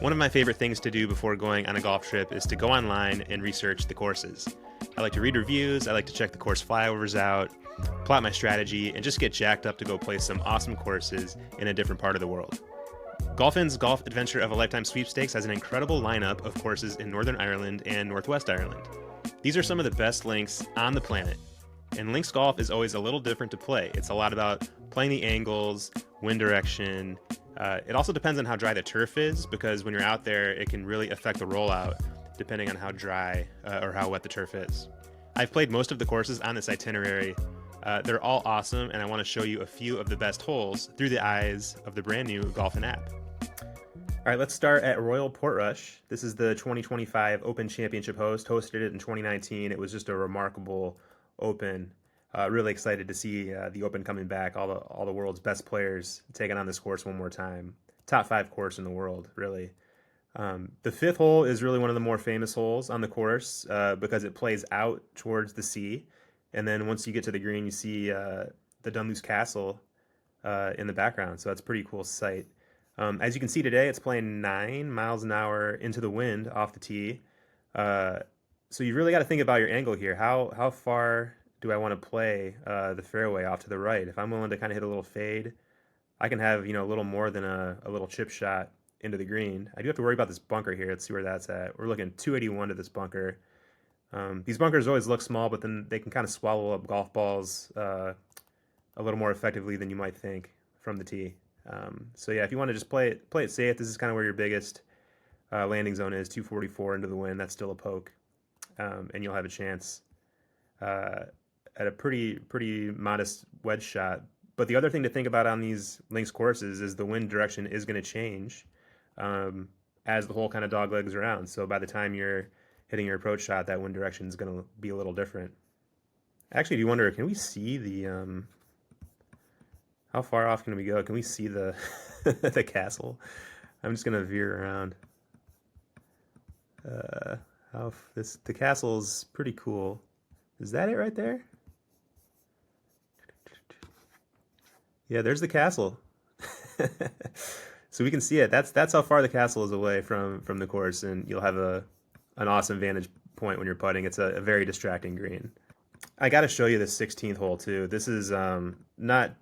One of my favorite things to do before going on a golf trip is to go online and research the courses. I like to read reviews, I like to check the course flyovers out, plot my strategy, and just get jacked up to go play some awesome courses in a different part of the world. GolfN's Golf Adventure of a Lifetime Sweepstakes has an incredible lineup of courses in Northern Ireland and Northwest Ireland. These are some of the best links on the planet. And links golf is always a little different to play. It's a lot about playing the angles, wind direction. It also depends on how dry the turf is, because when you're out there, it can really affect the rollout depending on how dry or how wet the turf is. I've played most of the courses on this itinerary. They're all awesome, and I want to show you a few of the best holes through the eyes of the brand new GolfN app. All right, let's start at Royal Portrush. This is the 2025 Open Championship host. Hosted it in 2019. It was just a remarkable Open. Really excited to see the Open coming back. All the world's best players taking on this course one more time. Top 5 course in the world, really. The fifth hole is really one of the more famous holes on the course because it plays out towards the sea. And then once you get to the green, you see the Dunluce Castle in the background. So that's a pretty cool sight. As you can see today, it's playing 9 miles an hour into the wind off the tee. So you really got to think about your angle here. How far do I want to play the fairway off to the right? If I'm willing to kind of hit a little fade, I can have a little more than a little chip shot into the green. I do have to worry about this bunker here. Let's see where that's at. We're looking 281 to this bunker. These bunkers always look small, but then they can kind of swallow up golf balls a little more effectively than you might think from the tee. So yeah, if you want to just play it safe, this is kind of where your biggest landing zone is. 244 into the wind. That's still a poke, and you'll have a chance at a pretty modest wedge shot. But the other thing to think about on these links courses is the wind direction is going to change as the hole kind of doglegs around. So by the time you're hitting your approach shot, that wind direction is going to be a little different. Actually, do you wonder, can we see the how far off can we go? Can we see the the castle? I'm just gonna veer around. The castle's pretty cool. Is that it right there? Yeah, there's the castle. So we can see it. That's how far the castle is away from the course, and you'll have an awesome vantage point when you're putting. It's a very distracting green. I got to show you this 16th hole too. This is not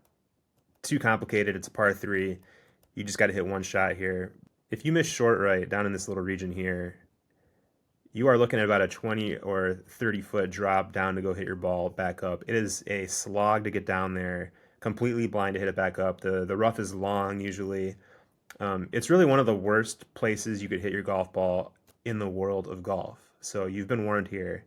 too complicated. It's a par 3. You just got to hit one shot here. If you miss short right down in this little region here, you are looking at about a 20 or 30 foot drop down to go hit your ball back up. It is a slog to get down there, completely blind to hit it back up. The rough is long usually. It's really one of the worst places you could hit your golf ball in the world of golf. So you've been warned here.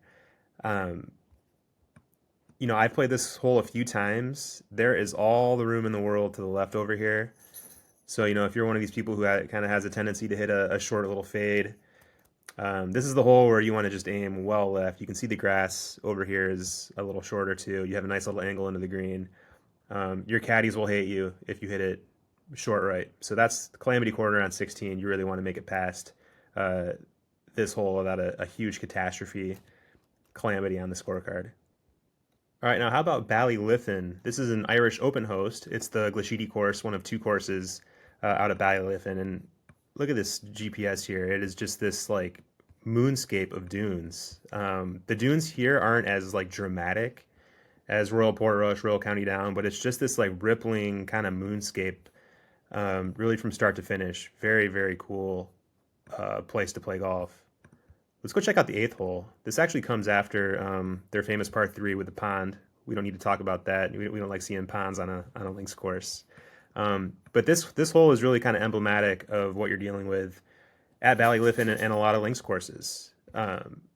I've played this hole a few times. There is all the room in the world to the left over here. So, if you're one of these people who kind of has a tendency to hit a short little fade, this is the hole where you want to just aim well left. You can see the grass over here is a little shorter too. You have a nice little angle into the green. Your caddies will hate you if you hit it short right. So that's Calamity Corner on 16. You really want to make it past this hole without a huge catastrophe calamity on the scorecard. All right, now how about Ballyliffin? This is an Irish Open host. It's the Glashedy course, one of 2 courses out of Ballyliffin. And look at this GPS here. It is just this like moonscape of dunes. The dunes here aren't as like dramatic as Royal Portrush, Royal County Down, but it's just this like rippling kind of moonscape, really from start to finish. Very, very cool place to play golf. Let's go check out the 8th hole. This actually comes after their famous par 3 with the pond. We don't need to talk about that. We don't like seeing ponds on a links course. But this hole is really kind of emblematic of what you're dealing with at Ballyliffin and a lot of links courses. From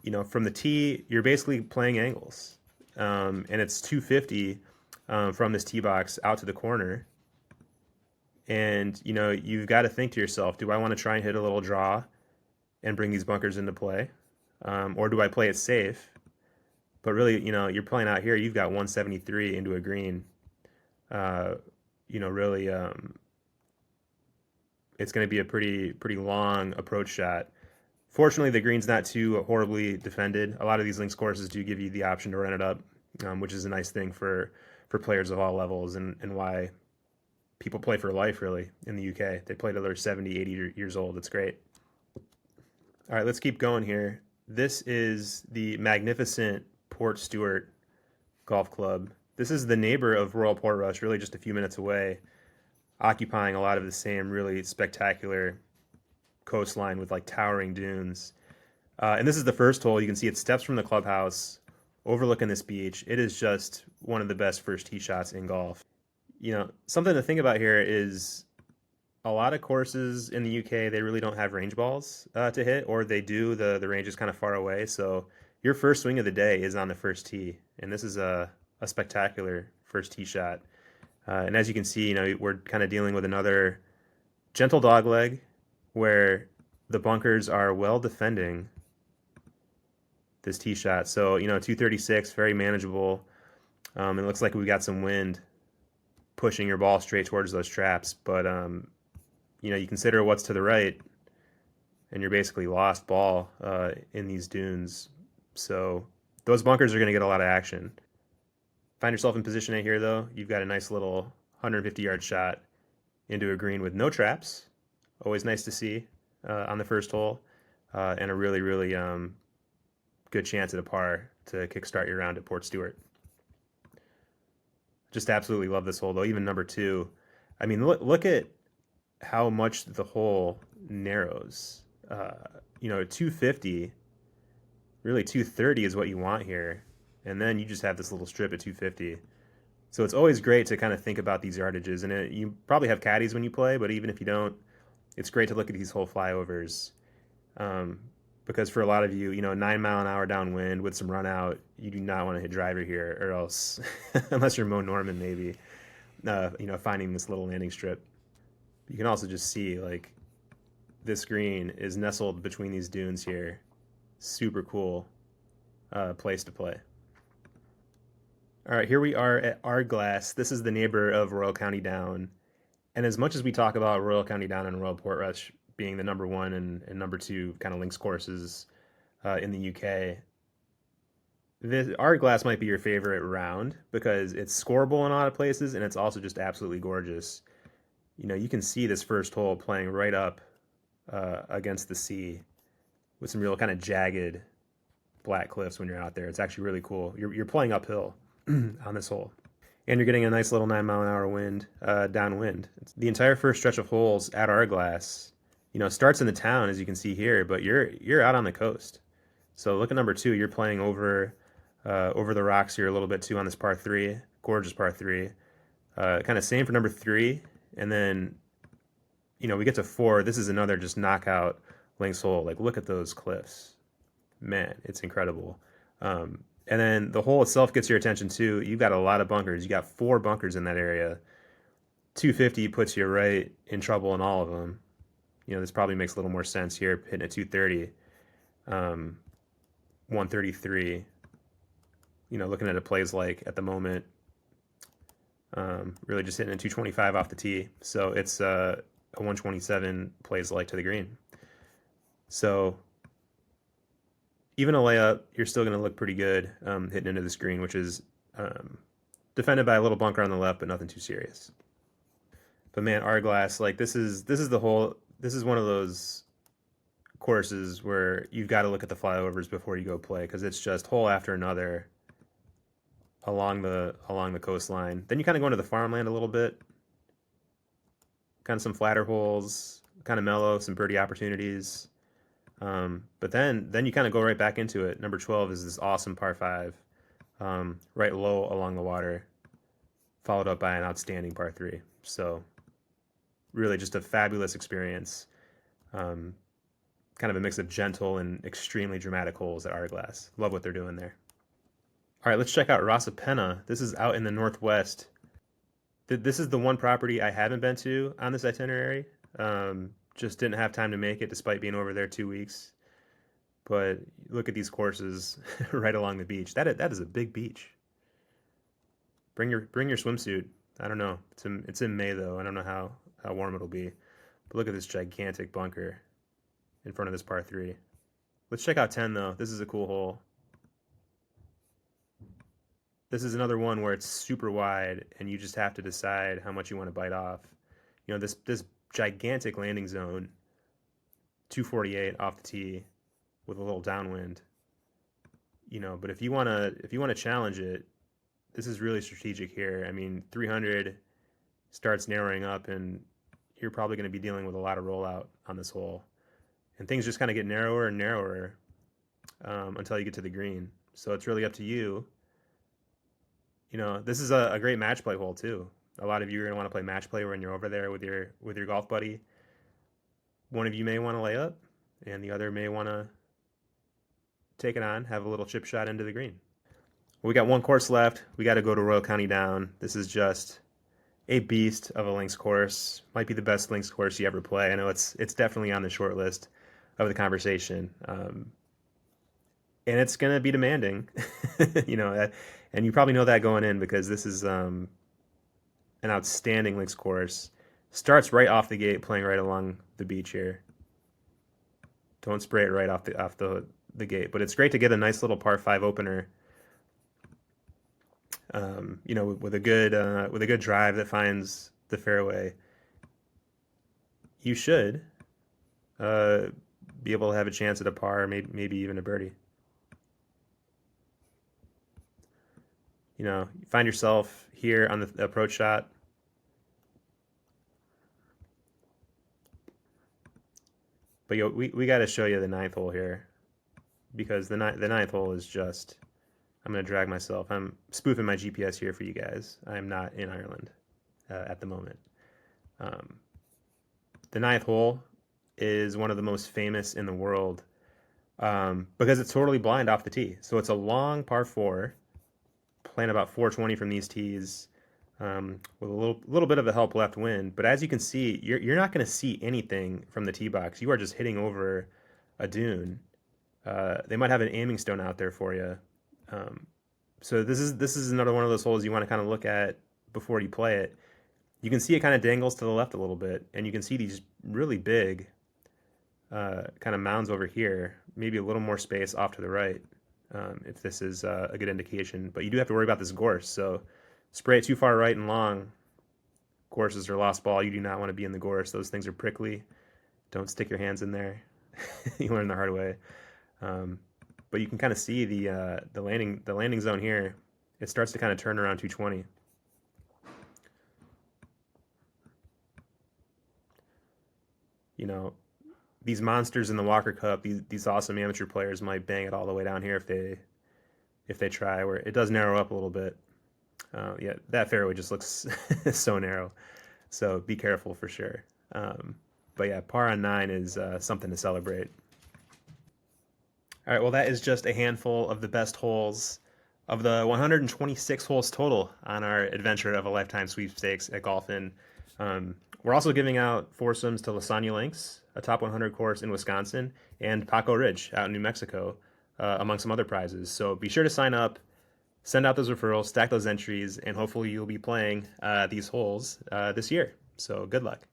the tee, you're basically playing angles. And it's 250 from this tee box out to the corner. And, you've got to think to yourself, do I want to try and hit a little draw and bring these bunkers into play? Or do I play it safe? But really, you're playing out here, you've got 173 into a green. Really, it's going to be a pretty long approach shot. Fortunately, the green's not too horribly defended. A lot of these links courses do give you the option to run it up, which is a nice thing for players of all levels, and why people play for life, really, in the UK. They play till they're 70, 80 years old. It's great. All right, let's keep going here. This is the magnificent Portstewart Golf Club. This is the neighbor of Royal Portrush, really just a few minutes away, occupying a lot of the same really spectacular coastline with like towering dunes. And this is the first hole. You can see it steps from the clubhouse, overlooking this beach. It is just one of the best first tee shots in golf. You know, something to think about here is a lot of courses in the UK, they really don't have range balls to hit, or they do, the range is kind of far away. So your first swing of the day is on the first tee. And this is a spectacular first tee shot. And as you can see, you know, we're kind of dealing with another gentle dog leg where the bunkers are well defending this tee shot. So, you know, 236, very manageable. It looks like we got some wind pushing your ball straight towards those traps. But, you know, you consider what's to the right, and you're basically lost ball in these dunes. So those bunkers are going to get a lot of action. Find yourself in position A here, though. You've got a nice little 150-yard shot into a green with no traps. Always nice to see on the first hole. And a really, really good chance at a par to kickstart your round at Portstewart. Just absolutely love this hole, though. Even number 2. I mean, look at how much the hole narrows. You know, 250, really 230 is what you want here. And then you just have this little strip at 250. So it's always great to kind of think about these yardages. And you probably have caddies when you play, but even if you don't, it's great to look at these whole flyovers. Because for a lot of you, you know, 9-mile-an-hour downwind with some run out, you do not want to hit driver here, or else, unless you're Mo Norman, maybe, you know, finding this little landing strip. You can also just see, like, this green is nestled between these dunes here. Super cool place to play. All right, here we are at Ardglass. This is the neighbor of Royal County Down. And as much as we talk about Royal County Down and Royal Portrush being the number 1 and number 2 kind of links courses in the UK, Ardglass might be your favorite round because it's scoreable in a lot of places, and it's also just absolutely gorgeous. You know, you can see this first hole playing right up against the sea with some real kind of jagged black cliffs when you're out there. It's actually really cool. You're playing uphill on this hole. And you're getting a nice little 9-mile-an-hour wind downwind. The entire first stretch of holes at Ardglass, you know, starts in the town, as you can see here, but you're out on the coast. So look at number 2. You're playing over the rocks here a little bit too on this par 3, gorgeous par 3. Kind of same for number 3, and then, you know, we get to 4. This is another just knockout links hole. Like, look at those cliffs, man, it's incredible. And then the hole itself gets your attention too. You've got a lot of bunkers. You got 4 bunkers in that area. 250 puts you right in trouble in all of them. You know, this probably makes a little more sense here, hitting at 230. 133. You know, looking at a plays like at the moment, really just hitting a 225 off the tee. So it's a 127 plays like to the green. So even a layup, you're still going to look pretty good hitting into the screen, which is defended by a little bunker on the left, but nothing too serious. But man, Ardglass, like this is the whole. This is one of those courses where you've got to look at the flyovers before you go play, because it's just hole after another along the coastline. Then you kind of go into the farmland a little bit, kind of some flatter holes, kind of mellow, some birdie opportunities. But then you kind of go right back into it. Number 12 is this awesome par 5, right low along the water, followed up by an outstanding par 3. So really just a fabulous experience. Kind of a mix of gentle and extremely dramatic holes at Ardglass. Love what they're doing there. All right, let's check out Rosapenna. This is out in the northwest. This is the one property I haven't been to on this itinerary. Just didn't have time to make it despite being over there 2 weeks. But look at these courses right along the beach. That is a big beach. Bring your swimsuit. I don't know. It's in May though. I don't know how warm it'll be. But look at this gigantic bunker in front of this par 3. Let's check out 10 though. This is a cool hole. this is another one where it's super wide and you just have to decide how much you want to bite off. You know, this gigantic landing zone, 248 off the tee with a little downwind. You know, but if you want to challenge it, this is really strategic here. I mean, 300 starts narrowing up and you're probably going to be dealing with a lot of rollout on this hole. And things just kind of get narrower and narrower until you get to the green. So it's really up to you. You know, this is a great match play hole too. A lot of you are going to want to play match play when you're over there with your golf buddy. One of you may want to lay up, and the other may want to take it on, have a little chip shot into the green. Well, we got one course left. We got to go to Royal County Down. This is just a beast of a links course. Might be the best links course you ever play. I know it's definitely on the short list of the conversation. And it's going to be demanding, you know, and you probably know that going in because this is an outstanding links course. Starts right off the gate, playing right along the beach here. Don't spray it right off the gate, but it's great to get a nice little par 5 opener. You know, with a good drive that finds the fairway, you should be able to have a chance at a par, maybe even a birdie. You know, you find yourself here on the approach shot. But we got to show you the 9th hole here, because the ninth hole is just, I'm going to drag myself. I'm spoofing my GPS here for you guys. I'm not in Ireland at the moment. The 9th hole is one of the most famous in the world because it's totally blind off the tee. So it's a long par 4, playing about 420 from these tees with a little bit of a help left wind. But as you can see, you're not going to see anything from the tee box. You are just hitting over a dune. They might have an aiming stone out there for you. So this is another one of those holes you want to kind of look at before you play it. You can see it kind of dangles to the left a little bit, and you can see these really big kind of mounds over here, maybe a little more space off to the right, if this is a good indication. But you do have to worry about this gorse, so spray it too far right and long. Gorses are lost ball. You do not want to be in the gorse. Those things are prickly. Don't stick your hands in there. You learn the hard way. But you can kind of see the landing zone here. It starts to kind of turn around 220. You know, these monsters in the Walker Cup, these awesome amateur players might bang it all the way down here if they try. Where it does narrow up a little bit. Yeah, that fairway just looks so narrow. So be careful for sure. But yeah, par on 9 is something to celebrate. All right, well, that is just a handful of the best holes of the 126 holes total on our adventure of a Lifetime Sweepstakes at GolfN. We're also giving out foursomes to Lasagna Links, a top 100 course in Wisconsin, and Paco Ridge out in New Mexico, among some other prizes. So be sure to sign up, send out those referrals, stack those entries, and hopefully you'll be playing these holes this year. So good luck.